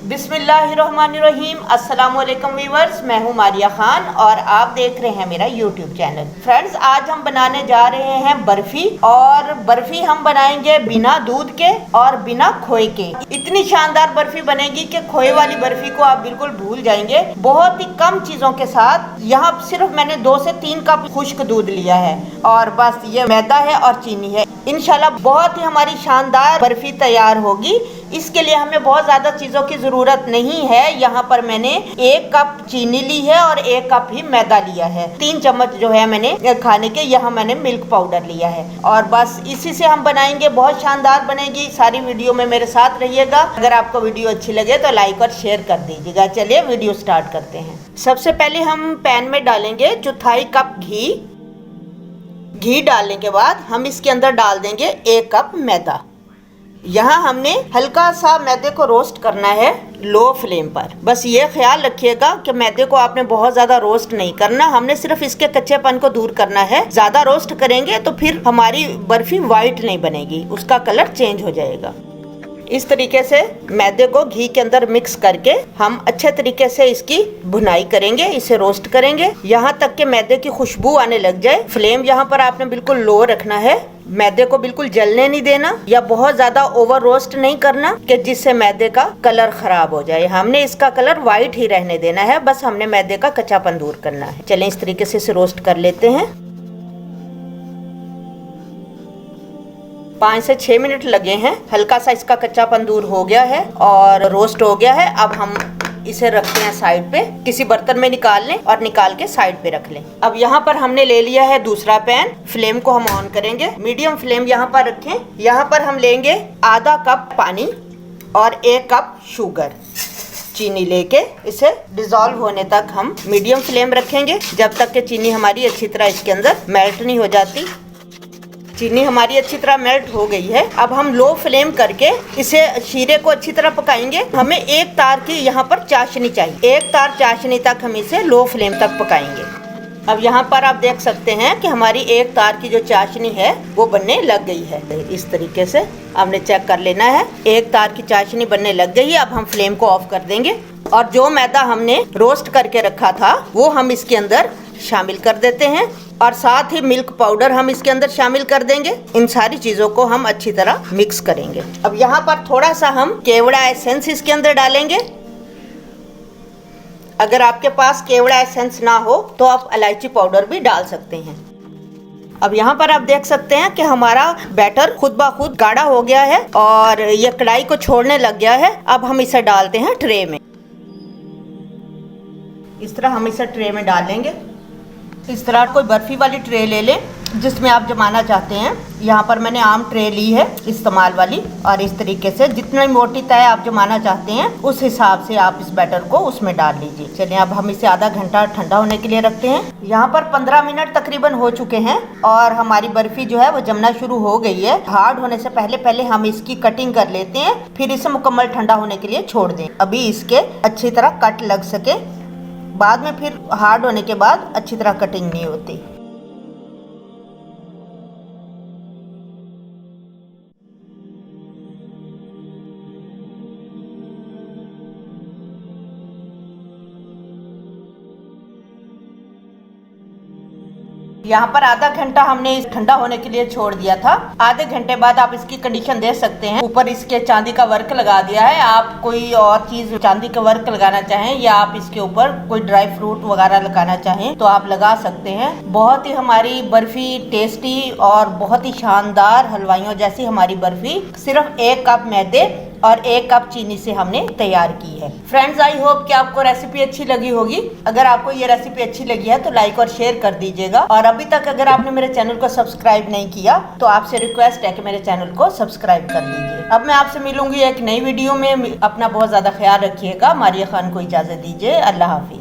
बिस्मिल्लाहिर्रहमानिर्रहीम। अस्सलामुअलैकुम व्यूअर्स, मैं हूँ मारिया खान और आप देख रहे हैं मेरा यूट्यूब चैनल। फ्रेंड्स, आज हम बनाने जा रहे हैं बर्फी। और बर्फी हम बनाएंगे बिना दूध के और बिना खोए के। इतनी शानदार बर्फी बनेगी कि खोए वाली बर्फी को आप बिल्कुल भूल जाएंगे। बहुत ही कम चीजों के साथ। यहाँ सिर्फ मैंने 2 से 3 कप खुश्क दूध लिया है और बस ये मैदा है और चीनी है। इंशाल्लाह बहुत ही हमारी शानदार बर्फी तैयार होगी। इसके लिए हमें बहुत ज्यादा चीजों की जरूरत नहीं है। यहाँ पर मैंने 1 कप चीनी ली है और 1 कप ही मैदा लिया है। 3 चम्मच जो है मैंने खाने के, यहाँ मैंने मिल्क पाउडर लिया है और बस इसी से हम बनाएंगे। बहुत शानदार बनेगी। सारी वीडियो में मेरे साथ रहिएगा। अगर आपको वीडियो अच्छी लगे तो लाइक और शेयर कर दीजिएगा। चलिए वीडियो स्टार्ट करते हैं। सबसे पहले हम पैन में डालेंगे 1/4 कप घी। घी डालने के बाद हम इसके अंदर डाल देंगे 1 कप मैदा। यहाँ हमने हल्का सा मैदे को रोस्ट करना है लो फ्लेम पर। बस ये ख्याल रखिएगा कि मैदे को आपने बहुत ज्यादा रोस्ट नहीं करना। हमने सिर्फ इसके कच्चेपन को दूर करना है। ज्यादा रोस्ट करेंगे तो फिर हमारी बर्फी वाइट नहीं बनेगी, उसका कलर चेंज हो जाएगा। इस तरीके से मैदे को घी के अंदर मिक्स करके हम अच्छे तरीके से इसकी भुनाई करेंगे, इसे रोस्ट करेंगे यहाँ तक कि मैदे की खुशबू आने लग जाए। फ्लेम यहाँ पर आपने बिल्कुल लो रखना है। मैदे को बिल्कुल जलने नहीं देना या बहुत ज्यादा ओवर रोस्ट नहीं करना कि जिससे मैदे का कलर खराब हो जाए। हमने इसका कलर व्हाइट ही रहने देना है। बस हमने मैदे का कच्चापन दूर करना है। चलें इस तरीके से इसे रोस्ट कर लेते हैं। 5 से 6 मिनट लगे हैं। हल्का सा इसका कच्चापन दूर हो गया है और रोस्ट हो गया है। अब हम इसे रखते हैं साइड पे। किसी बर्तन में निकाल लें और निकाल के साइड पे रख लें। अब यहाँ पर हमने ले लिया है दूसरा पैन। फ्लेम को हम ऑन करेंगे। मीडियम फ्लेम यहाँ पर रखें। यहाँ पर हम लेंगे आधा कप पानी और 1 कप शुगर, चीनी लेके इसे डिजोल्व होने तक हम मीडियम फ्लेम रखेंगे जब तक कि चीनी हमारी अच्छी तरह इसके अंदर मेल्ट नहीं हो जाती। चीनी हमारी अच्छी तरह मेल्ट हो गई है। अब हम लो फ्लेम करके इसे शीरे को अच्छी तरह पकाएंगे। हमें 1 तार की यहाँ पर चाशनी चाहिए। 1 तार चाशनी तक हम इसे लो फ्लेम तक पकाएंगे। अब यहाँ पर आप देख सकते हैं कि हमारी 1 तार की जो चाशनी है वो बनने लग गई है। इस तरीके से हमने चेक कर लेना है। 1 तार की चाशनी बनने लग गई है। अब हम फ्लेम को ऑफ कर देंगे और जो मैदा हमने रोस्ट करके रखा था वो हम इसके अंदर शामिल कर देते हैं और साथ ही मिल्क पाउडर हम इसके अंदर शामिल कर देंगे। इन सारी चीजों को हम अच्छी तरह मिक्स करेंगे। अब यहाँ पर थोड़ा सा हम केवड़ा एसेंस इसके अंदर डालेंगे। अगर आपके पास केवड़ा एसेंस ना हो तो आप इलायची पाउडर भी डाल सकते हैं। अब यहाँ पर आप देख सकते हैं कि हमारा बैटर खुद ब खुद गाढ़ा हो गया है और ये कढ़ाई को छोड़ने लग गया है। अब हम इसे डालते हैं ट्रे में। इस तरह हम इसे ट्रे में डालेंगे। इस तरह कोई बर्फी वाली ट्रे ले लें जिसमें आप जमाना चाहते हैं। यहाँ पर मैंने आम ट्रे ली है इस्तेमाल वाली और इस तरीके से जितनी मोटी तय आप जमाना चाहते हैं उस हिसाब से आप इस बैटर को उसमें डाल लीजिए। चलिए अब हम इसे आधा घंटा ठंडा होने के लिए रखते हैं। यहाँ पर 15 मिनट तकरीबन हो चुके हैं और हमारी बर्फी जो है वो जमना शुरू हो गई है। हार्ड होने से पहले हम इसकी कटिंग कर लेते हैं, फिर इसे मुकम्मल ठंडा होने के लिए छोड़ दें। अभी इसके अच्छी तरह कट लग सके, बाद में फिर हार्ड होने के बाद अच्छी तरह कटिंग नहीं होती। यहाँ पर आधा घंटा हमने इस ठंडा होने के लिए छोड़ दिया था। आधे घंटे बाद आप इसकी कंडीशन दे सकते हैं। ऊपर इसके चांदी का वर्क लगा दिया है। आप कोई और चीज चांदी का वर्क लगाना चाहें या आप इसके ऊपर कोई ड्राई फ्रूट वगैरह लगाना चाहें तो आप लगा सकते हैं। बहुत ही हमारी बर्फी टेस्टी और बहुत ही शानदार हलवाइयों जैसी हमारी बर्फी सिर्फ 1 कप मैदे और 1 कप चीनी से हमने तैयार की है। फ्रेंड्स, आई होप कि आपको रेसिपी अच्छी लगी होगी। अगर आपको ये रेसिपी अच्छी लगी है तो लाइक और शेयर कर दीजिएगा और अभी तक अगर आपने मेरे चैनल को सब्सक्राइब नहीं किया तो आपसे रिक्वेस्ट है कि मेरे चैनल को सब्सक्राइब कर दीजिए। अब मैं आपसे मिलूंगी एक नई वीडियो में। अपना बहुत ज्यादा ख्याल रखिएगा। मारिया खान को इजाजत दीजिए। अल्लाह हाफिज।